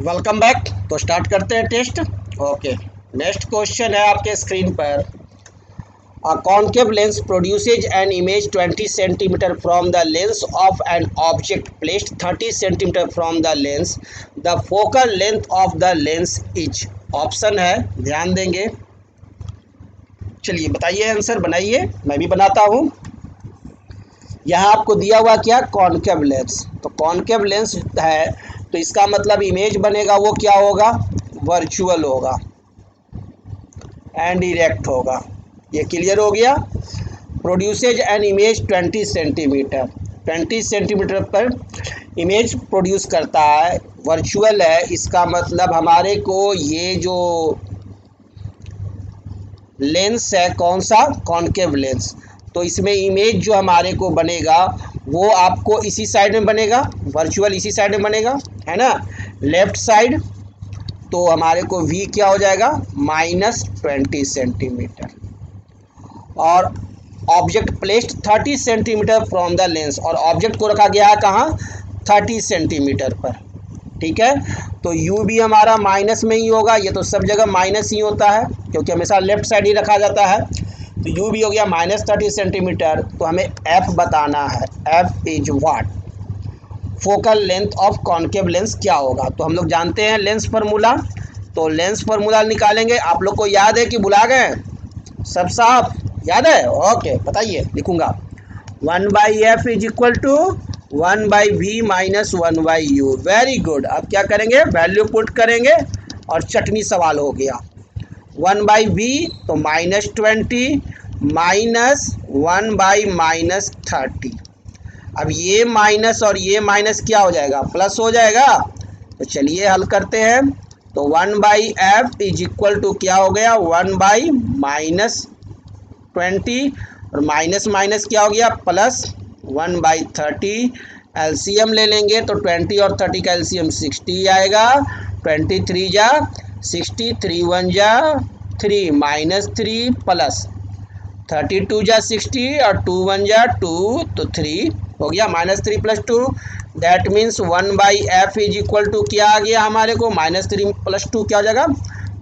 Welcome back. तो start करते हैं टेस्ट। ओके, नेक्स्ट क्वेश्चन है आपके स्क्रीन पर। A concave lens produces an image 20 centimeter from the lens of an object placed 30 centimeter from the lens. The focal length of the lens is। Option है, ध्यान देंगे। चलिए बताइए, answer बनाइए, मैं भी बनाता हूँ। यहाँ आपको दिया हुआ क्या, कॉन्केव लेंस। तो कॉन्केव लेंस है तो इसका मतलब इमेज बनेगा वो क्या होगा, वर्चुअल होगा एंड इरेक्ट होगा। ये क्लियर हो गया। Produces an image 20 centimetre, 20 centimetre पर इमेज प्रोड्यूस करता है, वर्चुअल है। इसका मतलब हमारे को ये जो लेंस है कौन सा, कॉन्केव लेंस, तो इसमें इमेज जो हमारे को बनेगा वो आपको इसी साइड में बनेगा, वर्चुअल इसी साइड में बनेगा, है ना, लेफ्ट साइड। तो हमारे को v क्या हो जाएगा, -20 सेंटीमीटर। और object placed 30 centimetre from the lens, और ऑब्जेक्ट को रखा गया है कहाँ, 30 सेंटीमीटर पर। ठीक है, तो u भी हमारा माइनस में ही होगा, ये तो सब जगह माइनस ही होता है क्योंकि हमेशा लेफ्ट साइड ही रखा जाता है। तो u भी हो गया -30 सेंटीमीटर। तो हमें f बताना है, f is what, focal length of concave lens क्या होगा। तो हम लोग जानते हैं लेंस फार्मूला, तो लेंस फार्मूला निकालेंगे। आप लोग को याद है कि भुला गए, सब साफ याद है? ओके बताइए, लिखूंगा 1/f is equal to 1/v minus 1/u। Very good. अब क्या करेंगे, वैल्यू पुट करेंगे और चटनी सवाल हो गया। 1/v तो -20 माइनस 1/-30। अब ये माइनस और ये माइनस क्या हो जाएगा, प्लस हो जाएगा। तो चलिए हल करते हैं। तो 1/f इज इक्वल टू क्या हो गया, 1/-20, और माइनस माइनस क्या हो गया, प्लस 1/30। एलसीएम ले लेंगे तो 20 और 30 का एलसीएम 60 आएगा। 23 जा 60, 3 1 जा 3, -3 प्लस 32 जा 60 और 2 1 जा 2, तो 3 हो गया, -3 + 2 that means 1/f is equal to क्या आ गया हमारे को, -3 + 2 क्या हो जाएगा,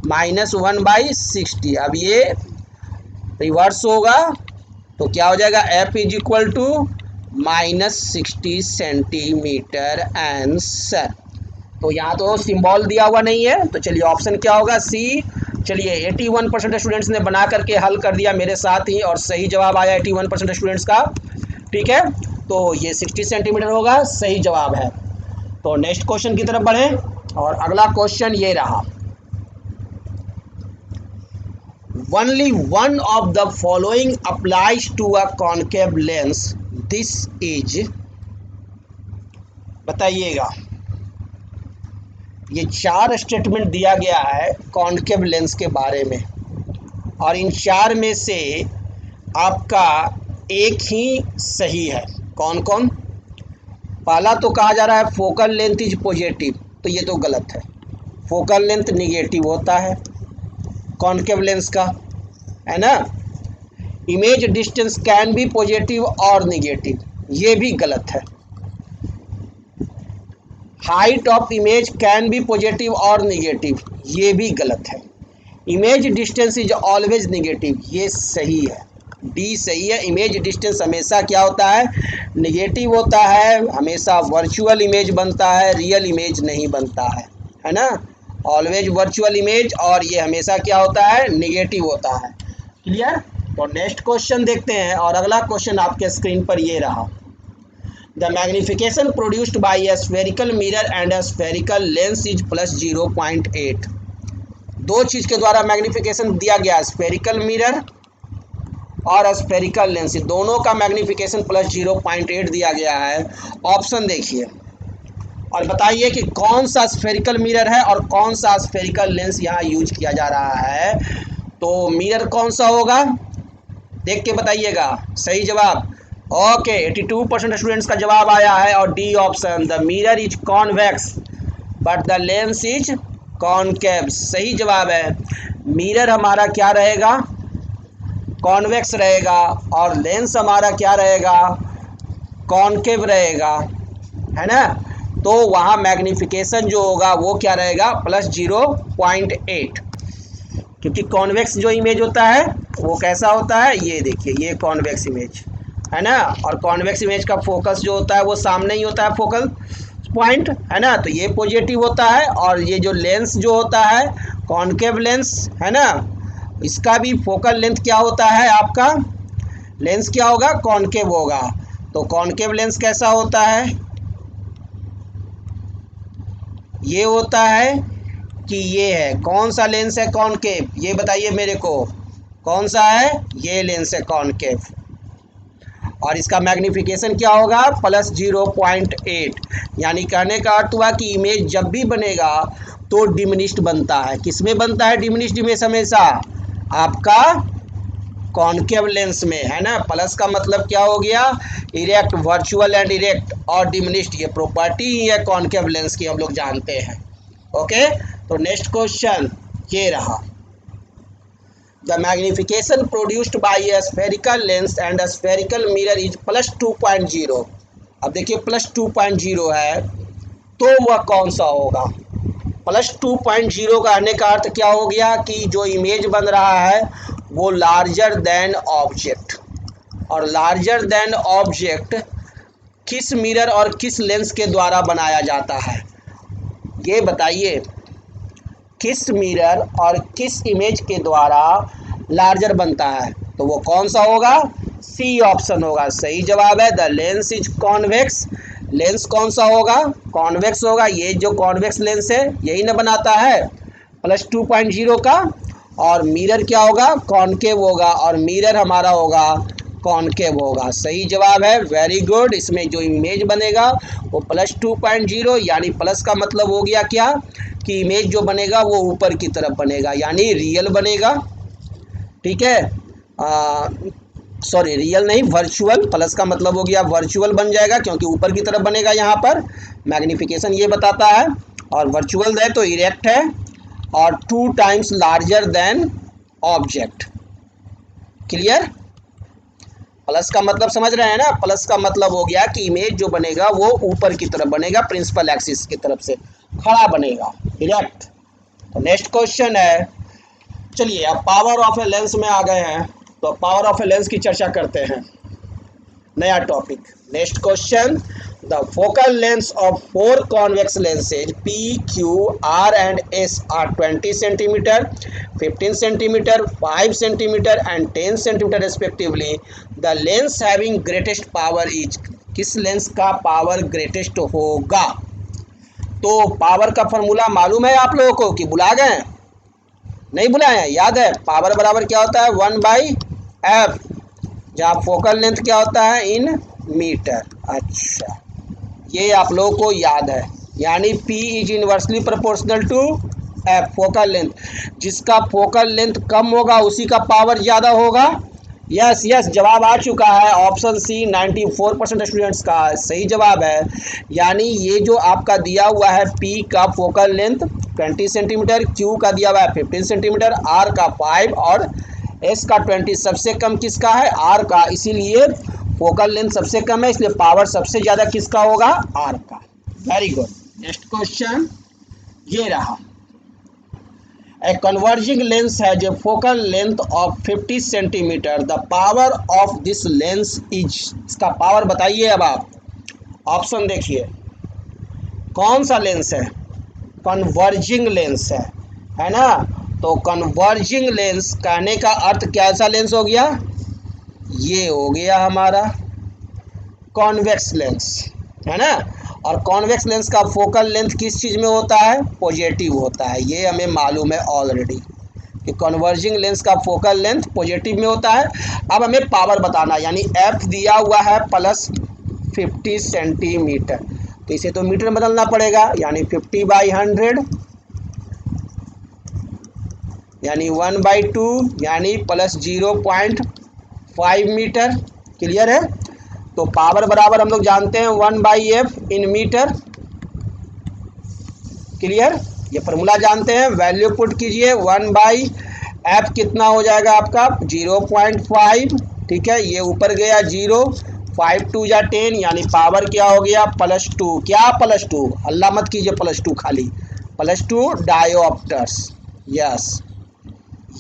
-1/60। अब ये रिवर्स होगा तो क्या हो जाएगा, f is equal to -60 centimetre answer. तो यहाँ तो सिंबल दिया हुआ नहीं है, तो चलिए ऑप्शन क्या होगा, सी। चलिए 81% स्टूडेंट्स ने बना करके हल कर दिया मेरे साथ ही, और सही जवाब आया 81% स्टूडेंट्स का। ठीक है, तो ये 60 सेंटीमीटर होगा, सही जवाब है। तो नेक्स्ट क्वेश्चन की तरफ बढ़ें, और अगला क्वेश्चन ये रहा। Only one of the following applies to a concave lens. This is, बताइएगा। ये 4 स्टेटमेंट दिया गया है कॉन्केव लेंस के बारे में, और इन 4 में से आपका एक ही सही है। कौन कौन? पहला तो कहा जा रहा है फोकल लेंथ इज पॉजिटिव, तो ये तो गलत है। फोकल लेंथ निगेटिव होता है कॉन्केव लेंस का, है ना। Image distance can be positive और निगेटिव, ये भी गलत है। Height of image can be positive और निगेटिव, ये भी गलत है। Image distance is always negative, ये सही है, डी सही है। इमेज डिस्टेंस हमेशा क्या होता है, निगेटिव होता है, हमेशा वर्चुअल इमेज बनता है, रियल इमेज नहीं बनता है ना। ऑलवेज वर्चुअल इमेज, और ये हमेशा क्या होता है, निगेटिव होता है। क्लियर। तो नेक्स्ट क्वेश्चन देखते हैं, और अगला क्वेश्चन आपके स्क्रीन पर ये रहा। The magnification produced by A spherical mirror and A spherical lens is +0.8। दो चीज़ के द्वारा मैग्निफिकेशन दिया गया, स्फेरिकल मिरर और स्फेरिकल लेंस, दोनों का मैग्निफिकेशन +0.8 दिया गया है। ऑप्शन देखिए और बताइए कि कौन सा स्फेरिकल मिरर है और कौन सा स्फेरिकल लेंस यहाँ यूज किया जा रहा है। तो मिरर कौन सा होगा, देख के बताइएगा। सही जवाब, ओके 82% स्टूडेंट्स का जवाब आया है, और D option, the mirror is convex but the lens is concave, सही जवाब है। मिरर हमारा क्या रहेगा, कॉन्वेक्स रहेगा, और लेंस हमारा क्या रहेगा, कॉनकेव रहेगा, है ना। तो वहाँ मैग्नीफिकेशन जो होगा वो क्या रहेगा, +0.8, क्योंकि कॉन्वेक्स जो इमेज होता है वो कैसा होता है, ये देखिए ये कॉन्वेक्स इमेज है ना, और कॉन्वेक्स इमेज का फोकस जो होता है वो सामने ही होता है फोकल पॉइंट, है ना, तो ये पॉजिटिव होता है। और ये जो लेंस जो होता है कॉनकेव लेंस है ना, इसका भी फोकल लेंथ क्या होता है, आपका लेंस क्या होगा, कॉनकेव होगा। तो कॉनकेव लेंस कैसा होता है, ये होता है कि ये है, कौन सा लेंस है कॉनकेव, ये बताइए मेरे को, कौन सा है, ये लेंस है कॉनकेव, और इसका मैग्नीफिकेशन क्या होगा, +0.8। यानी कहने का अर्थ हुआ कि इमेज जब भी बनेगा तो डिमिनिश्ड बनता है। किसमें बनता है डिमिनिश्ड इमेज, हमेशा आपका कॉनकेव लेंस में, है ना। प्लस का मतलब क्या हो गया, इरेक्ट, वर्चुअल एंड इरेक्ट, और डिमिनिश्ड, ये प्रॉपर्टी ही है कॉनकेव लेंस की, हम लोग जानते हैं। ओके, तो नेक्स्ट क्वेश्चन ये रहा, the magnification produced by A spherical lens and a spherical mirror is +2.0। अब देखिए +2.0 है तो वह कौन सा होगा, +2.0 का आने का अर्थ क्या हो गया कि जो इमेज बन रहा है वो लार्जर देन ऑब्जेक्ट, और लार्जर देन ऑब्जेक्ट किस मिरर और किस लेंस के द्वारा बनाया जाता है, ये बताइए, किस मिरर और किस इमेज के द्वारा लार्जर बनता है, तो वो कौन सा होगा, सी ऑप्शन होगा, सही जवाब है, the lens is convex. Lens कौन सा होगा, कॉन्वेक्स होगा, ये जो कॉन्वेक्स लेंस है यही ना बनाता है +2.0 का, और मिरर क्या होगा, कॉनकेव होगा, और मिरर हमारा होगा कॉनकेव होगा, सही जवाब है, वेरी गुड। इसमें जो इमेज बनेगा वो +2.0, यानी प्लस का मतलब हो गया क्या कि इमेज जो बनेगा वो ऊपर की तरफ बनेगा, यानी रियल बनेगा, ठीक है, सॉरी रियल नहीं, वर्चुअल, प्लस का मतलब हो गया वर्चुअल बन जाएगा क्योंकि ऊपर की तरफ बनेगा, यहाँ पर मैग्नीफिकेशन ये बताता है, और वर्चुअल है तो इरेक्ट है, और 2 times larger than object, clear. Plus का मतलब समझ रहे हैं ना, प्लस का मतलब हो गया कि इमेज जो बनेगा वो ऊपर की तरफ बनेगा, प्रिंसिपल एक्सिस की तरफ से खड़ा बनेगा, इरेक्ट। तो नेक्स्ट क्वेश्चन है, चलिए अब पावर ऑफ ए लेंस में आ गए हैं, तो पावर ऑफ ए लेंस की चर्चा करते हैं, नया topic. Next question, the focal length of 4 convex lenses P, Q, R and S are 20 centimetre, 15 centimetre, 5 centimetre and 10 centimetre respectively. The lens having greatest power is, किस lens का power greatest होगा, तो power का formula मालूम है आप लोगों को कि भुला गए, नहीं भुलाए हैं, याद है, पावर बराबर क्या होता है, 1/f, जहाँ फोकल लेंथ क्या होता है इन मीटर। अच्छा, ये आप लोगों को याद है, यानी P is inversely proportional to f, focal length, जिसका फोकल लेंथ कम होगा उसी का पावर ज़्यादा होगा। यस यस, जवाब आ चुका है, ऑप्शन सी 94% स्टूडेंट्स का सही जवाब है। यानी ये जो आपका दिया हुआ है P का फोकल लेंथ 20 सेंटीमीटर, Q का दिया हुआ है 15 सेंटीमीटर, R का 5 और S का 20, सबसे कम किसका है, R का, इसीलिए फोकल लेंथ सबसे कम है, इसलिए पावर सबसे ज़्यादा किसका होगा, R का। Very good. नेक्स्ट क्वेश्चन ये रहा, A converging lens has a focal length of 50 centimetre, the power of this lens is, इसका पावर बताइए। अब आप ऑप्शन देखिए, कौन सा लेंस है, कन्वर्जिंग लेंस है ना, तो कन्वर्जिंग लेंस कहने का अर्थ कैसा लेंस हो गया, ये हो गया हमारा कॉन्वेक्स लेंस, है ना, और कॉन्वेक्स लेंस का फोकल लेंथ किस चीज़ में होता है, पॉजिटिव होता है, ये हमें मालूम है ऑलरेडी कि कन्वर्जिंग लेंस का फोकल लेंथ पॉजिटिव में होता है। अब हमें पावर बताना, यानी F दिया हुआ है +50 सेंटीमीटर, तो इसे तो मीटर में बदलना पड़ेगा, यानी 50/100 यानी 1/2 यानी +0.5 मीटर, क्लियर है। तो पावर बराबर हम लोग जानते हैं 1/f इन मीटर, क्लियर, ये फॉर्मूला जानते हैं, वैल्यू पुट कीजिए, 1/f कितना हो जाएगा आपका 0.5, ठीक है, ये ऊपर गया 0, 5 2 या 10 यानी पावर क्या हो गया +2। क्या +2, अल्लाह मत कीजिए +2 खाली, +2 डायोप्टर्स। यस,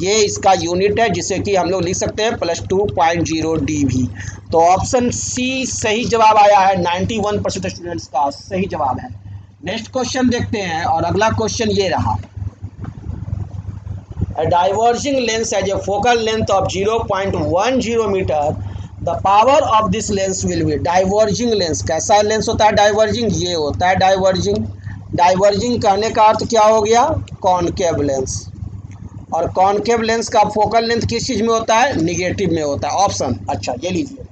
ये इसका यूनिट है जिसे कि हम लोग लिख सकते हैं +2.0 dV। तो ऑप्शन सी सही जवाब आया है, 91% स्टूडेंट्स का सही जवाब है। नेक्स्ट क्वेश्चन देखते हैं, और अगला क्वेश्चन ये रहा। A diverging lens has a focal length of 0.10 meter. The power of this lens will be diverging lens। कैसा लेंस होता है डाइवर्जिंग, ये होता है डाइवर्जिंग। डाइवर्जिंग कहने का अर्थ क्या हो गया, कॉनकेव लेंस। और कॉनकेव लेंस का फोकल लेंथ किस चीज़ में होता है, निगेटिव में होता है। ऑप्शन, अच्छा ये लीजिए,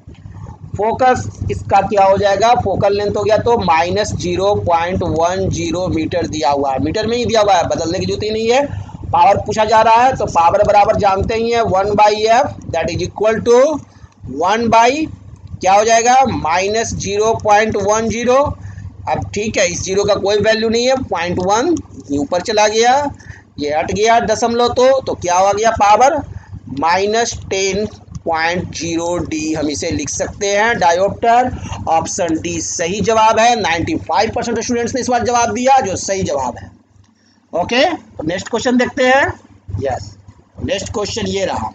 फोकस इसका क्या हो जाएगा, फोकल लेंथ हो गया तो -0.10 मीटर दिया हुआ है, मीटर में ही दिया हुआ है, बदलने की जरूरत ही नहीं है। पावर पूछा जा रहा है तो पावर बराबर जानते ही हैं 1/f, that is equal to 1 क्या हो जाएगा -0.10। अब ठीक है, इस जीरो का कोई वैल्यू नहीं है, 0.1 ऊपर चला गया, ये हट गया दशमलव, तो क्या हो गया पावर -10.0 D हम इसे लिख सकते हैं डायोप्टर। ऑप्शन डी सही जवाब है। 95% स्टूडेंट्स ने इस बार जवाब दिया, जो सही जवाब है। ओके, तो नेक्स्ट क्वेश्चन देखते हैं। यस, नेक्स्ट क्वेश्चन ये रहा।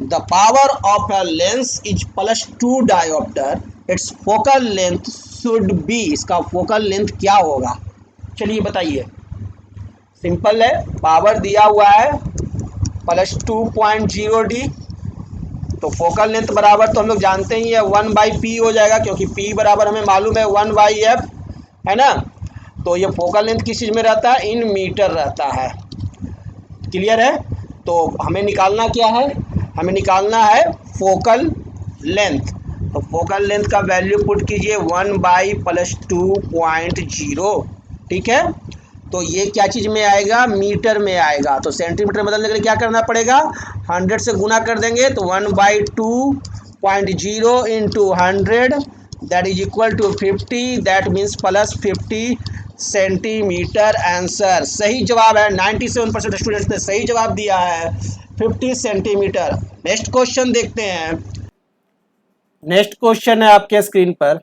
The power of a lens is +2 dioptre, it's focal length should be. इसका फोकल लेंथ क्या होगा, चलिए बताइए। सिंपल है, पावर दिया हुआ है +2.0 D, तो फोकल लेंथ बराबर तो हम लोग जानते ही है 1/p हो जाएगा, क्योंकि p बराबर हमें मालूम है 1/f है ना। तो ये फोकल लेंथ किस चीज़ में रहता है, इन मीटर रहता है। क्लियर है, तो हमें निकालना क्या है, हमें निकालना है फोकल लेंथ। तो फोकल लेंथ का वैल्यू पुट कीजिए 1/+2.0, ठीक है। तो ये क्या चीज़ में आएगा, मीटर में आएगा। तो सेंटीमीटर बदलने के लिए क्या करना पड़ेगा, 100 से गुना कर देंगे, तो 1/2.0 into 100 that is equal to 50, that means +50 centimetre. Answer सही जवाब है, 97% स्टूडेंट्स ने सही जवाब दिया है, 50 सेंटीमीटर। नेक्स्ट क्वेश्चन देखते हैं। नेक्स्ट क्वेश्चन है आपके स्क्रीन पर।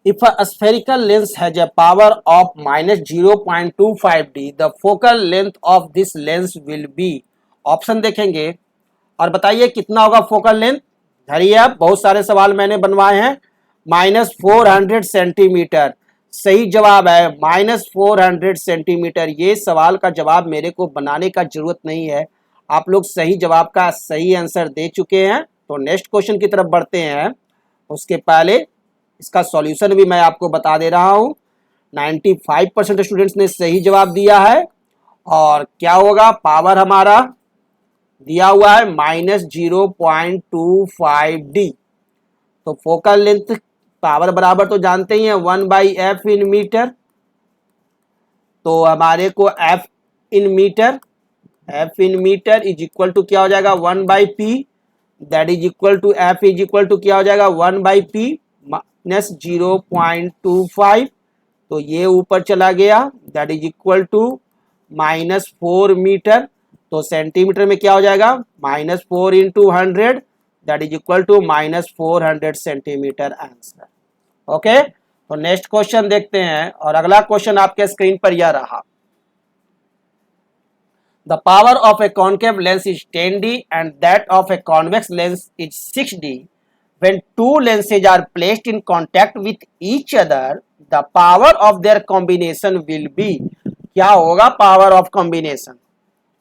If a spherical lens has a power of -0.25 D, the focal length of this lens will be। Option देखेंगे और बताइए कितना होगा फोकल लेंथ। धरिए, आप बहुत सारे सवाल मैंने बनवाए हैं। -400 सेंटीमीटर सही जवाब है, -400 सेंटीमीटर। ये सवाल का जवाब मेरे को बनाने का जरूरत नहीं है, आप लोग सही जवाब का सही आंसर दे चुके हैं। तो नेक्स्ट क्वेश्चन की तरफ बढ़ते हैं, उसके पहले इसका सॉल्यूशन भी मैं आपको बता दे रहा हूं। 95% स्टूडेंट्स ने सही जवाब दिया है। और क्या होगा, पावर हमारा दिया हुआ है -0.25 D। तो फोकल लेंथ पावर बराबर तो जानते ही हैं 1/f इन मीटर। तो हमारे को f in metre is equal to क्या हो जाएगा 1/p, that is equal to f is equal to क्या हो जाएगा 1/p -0.25। तो ये ऊपर चला गया, that is equal to -4 metre. तो सेंटीमीटर में क्या हो जाएगा -4 into 100 that is equal to -400 centimetre. Answer okay. तो नेक्स्ट क्वेश्चन देखते हैं, और अगला क्वेश्चन आपके स्क्रीन पर यह रहा। The power of a concave lens is 10 D and that of a convex lens is 6 D. When two lenses are placed in contact with each other, the power of their combination will be। क्या होगा power of combination.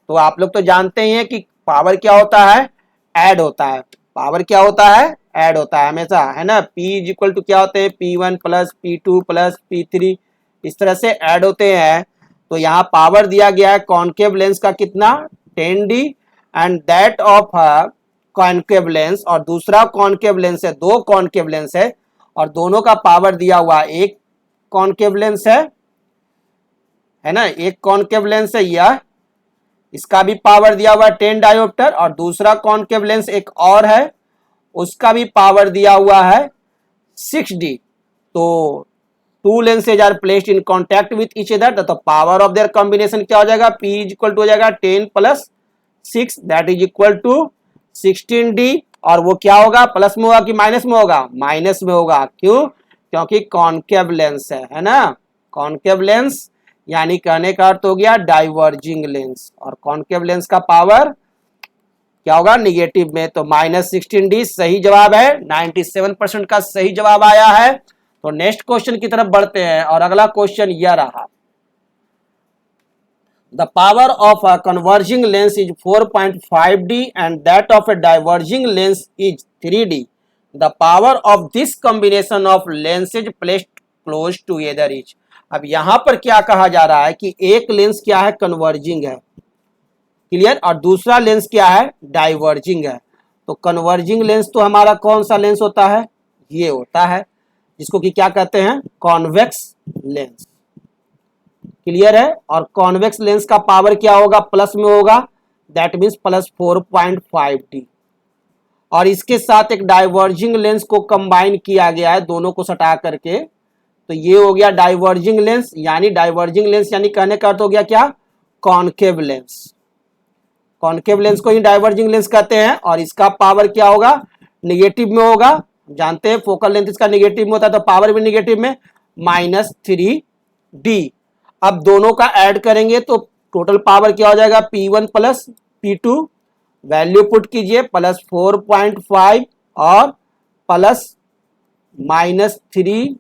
तो आप लोग तो जानते ही हैं कि power क्या होता है, ऐड होता है। पावर क्या होता है, ऐड होता है हमेशा, है ना। P इज इक्वल टू क्या होते हैं P1 plus P2 plus P3, इस तरह से ऐड होते हैं। तो यहाँ पावर दिया गया है कॉनकेव लेंस का कितना 10 D and that of concave lens, और दूसरा कॉनकेव लेंस है, दो कॉनकेव लेंस है और दोनों का पावर दिया हुआ है। एक कॉनकेव लेंस है ना, एक कॉनकेव लेंस है यह, इसका भी पावर दिया हुआ है 10 डायोप्टर, और दूसरा कॉनकेव लेंस एक और है, उसका भी पावर दिया हुआ है 6D। तो two lenses are placed in contact with each other, तो पावर ऑफ देयर कॉम्बिनेशन क्या हो जाएगा P इज इक्वल टू हो जाएगा 10 + 6 that is equal to 16D। और वो क्या होगा, प्लस में होगा कि माइनस में होगा, माइनस में होगा। क्यों? क्योंकि कॉनकेव लेंस है ना, कॉनकेव लेंस यानी कहने का अर्थ हो गया डाइवर्जिंग लेंस, और कॉनकेव लेंस का पावर क्या होगा, निगेटिव में। तो -16D सही जवाब है, 97% का सही जवाब आया है। तो नेक्स्ट क्वेश्चन की तरफ बढ़ते हैं, और अगला क्वेश्चन यह रहा, the power of a converging lens is 4.5D and that of A diverging lens is 3D। The power of this combination of lenses placed close together is. अब यहां पर क्या कहा जा रहा है कि एक लेंस क्या है, कन्वर्जिंग है, क्लियर, और दूसरा लेंस क्या है, डाइवर्जिंग है। तो कन्वर्जिंग लेंस तो हमारा कौन सा लेंस होता है, ये होता है, जिसको कि क्या कहते हैं, कॉन्वेक्स लेंस, क्लियर है। और कॉन्वेक्स लेंस का पावर क्या होगा, प्लस में होगा, दैट मीन्स प्लस 4.5D। और इसके साथ एक डाइवर्जिंग लेंस को कंबाइन किया गया है, दोनों को सटा करके, तो ये हो गया डाइवर्जिंग लेंस। यानी डाइवर्जिंग लेंस यानी कहने का अर्थ हो गया क्या, कॉनकेव लेंस, कॉनकेव लेंस को ही डाइवर्जिंग लेंस कहते हैं। और इसका पावर क्या होगा, निगेटिव में होगा, जानते हैं फोकल लेंथ इसका निगेटिव में होता है, तो पावर भी निगेटिव में, -3D। अब दोनों का ऐड करेंगे तो टोटल पावर क्या हो जाएगा, P1 plus P2, value put कीजिए, प्लस 4.5 और प्लस -3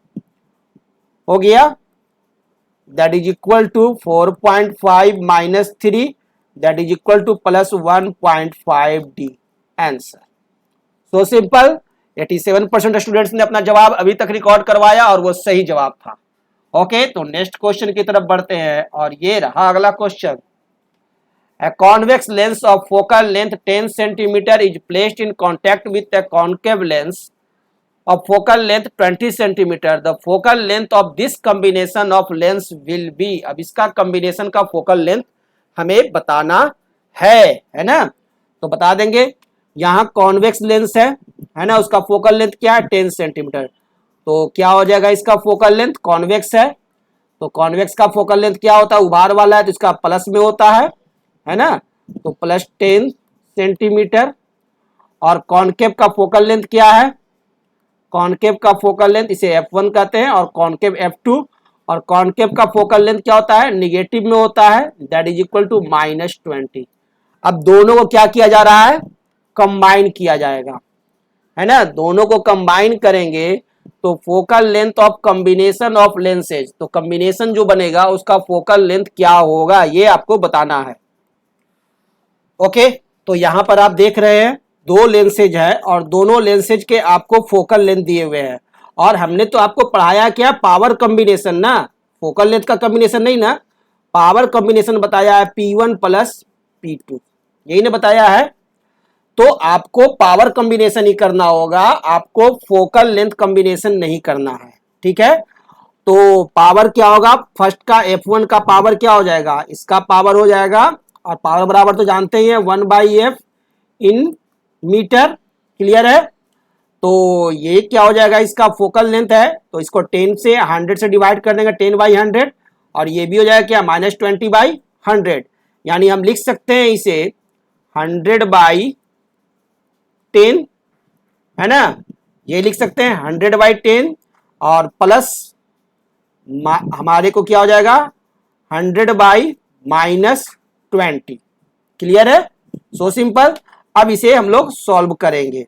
हो गया, that is equal to 4.5 minus 3, that is equal to plus 1.5D answer. So simple. 87% students ने अपना जवाब अभी तक रिकॉर्ड करवाया और वो सही जवाब था। ओके, तो नेक्स्ट क्वेश्चन की तरफ बढ़ते हैं, और ये रहा अगला question. A convex lens of focal length 10 centimeter is placed in contact with a concave lens of focal length 20 centimeter. The focal length of this combination of lens will be। अब इसका combination का focal length हमें बताना है ना, तो बता देंगे। यहाँ कॉन्वेक्स लेंस है ना, उसका फोकल लेंथ क्या है, 10 सेंटीमीटर। तो क्या हो जाएगा इसका फोकल लेंथ, कॉन्वेक्स है, तो कॉन्वेक्स का फोकल लेंथ क्या होता है, उभार वाला है, तो इसका प्लस में होता है ना, तो प्लस 10 सेंटीमीटर। और कॉनकेव का फोकल लेंथ क्या है, कॉनकेव का फोकल लेंथ इसे F1 कहते हैं, और कॉनकेव F2। और कॉनकेव का फोकल लेंथ क्या होता है, निगेटिव में होता है, दैट इज इक्वल टू -20। अब दोनों को क्या किया जा रहा है, कंबाइन किया जाएगा, है ना, दोनों को कंबाइन करेंगे तो focal length of combination of lenses, तो कॉम्बिनेशन जो बनेगा उसका फोकल लेंथ क्या होगा, ये आपको बताना है। ओके, तो यहां पर आप देख रहे हैं दो लेंसेज है, और दोनों लेंसेज के आपको फोकल लेंथ दिए हुए हैं, और हमने तो आपको पढ़ाया क्या, पावर कॉम्बिनेशन ना, फोकल लेंथ का कॉम्बिनेशन नहीं ना, पावर कॉम्बिनेशन बताया है, P1 प्लस P2, यही ने बताया है। तो आपको पावर कॉम्बिनेशन ही करना होगा, आपको फोकल लेंथ कॉम्बिनेशन नहीं करना है, ठीक है। तो पावर क्या होगा, फर्स्ट का F1 का पावर क्या हो जाएगा, इसका पावर हो जाएगा, और पावर बराबर तो जानते ही है 1/F इन मीटर, क्लियर है। तो ये क्या हो जाएगा, इसका फोकल लेंथ है, तो इसको 10 से 100 से डिवाइड कर देंगे, 10/100, और ये भी हो जाएगा क्या, -20/100। यानी हम लिख सकते हैं इसे 100/10, है ना, ये लिख सकते हैं 100/10, और प्लस हमारे को क्या हो जाएगा 100/-20, क्लियर है, सो सिंपल। अब इसे हम लोग सॉल्व करेंगे,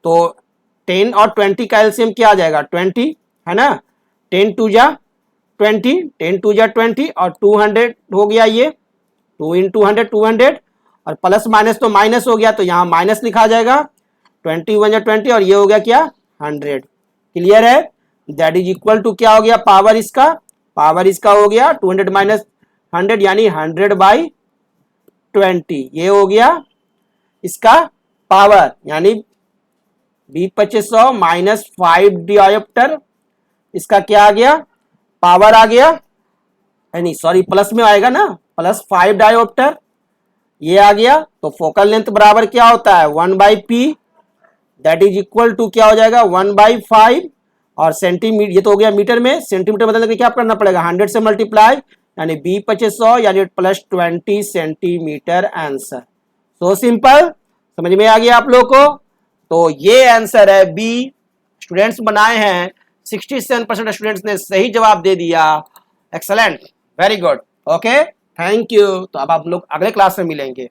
तो 10 और 20 का एलसीएम क्या आ जाएगा, 20, है ना, 10 2 जा 20, 10 2 जा 20, और 200 हो गया, ये 2 × 200 200, और प्लस माइनस तो माइनस हो गया, तो यहाँ माइनस लिखा जाएगा, 20 1 20, और ये हो गया क्या 100, क्लियर है। दैट इज इक्वल टू क्या हो गया, पावर इसका हो गया 200 माइनस 100 यानी 100/20, ये हो गया इसका पावर, यानी 2500 माइनस 5 डायोप्टर, इसका क्या आ गया, पावर आ गया, नहीं सॉरी प्लस में आएगा ना, प्लस 5 डायोप्टर, ये आ गया। तो फोकल लेंथ बराबर क्या होता है 1/P, that is equal to क्या हो जाएगा 1/5, और सेंटीमीटर, ये तो हो गया मीटर में, सेंटीमीटर बदलने के क्या करना पड़ेगा 100 से मल्टीप्लाई, यानी 2500 यानी +20 सेंटीमीटर आंसर। सो सिंपल, समझ में आ गया आप लोग को। तो ये आंसर है बी, स्टूडेंट्स बनाए हैं, 67% स्टूडेंट्स ने सही जवाब दे दिया। Excellent, very good, okay, thank you. तो अब आप लोग अगले क्लास में मिलेंगे।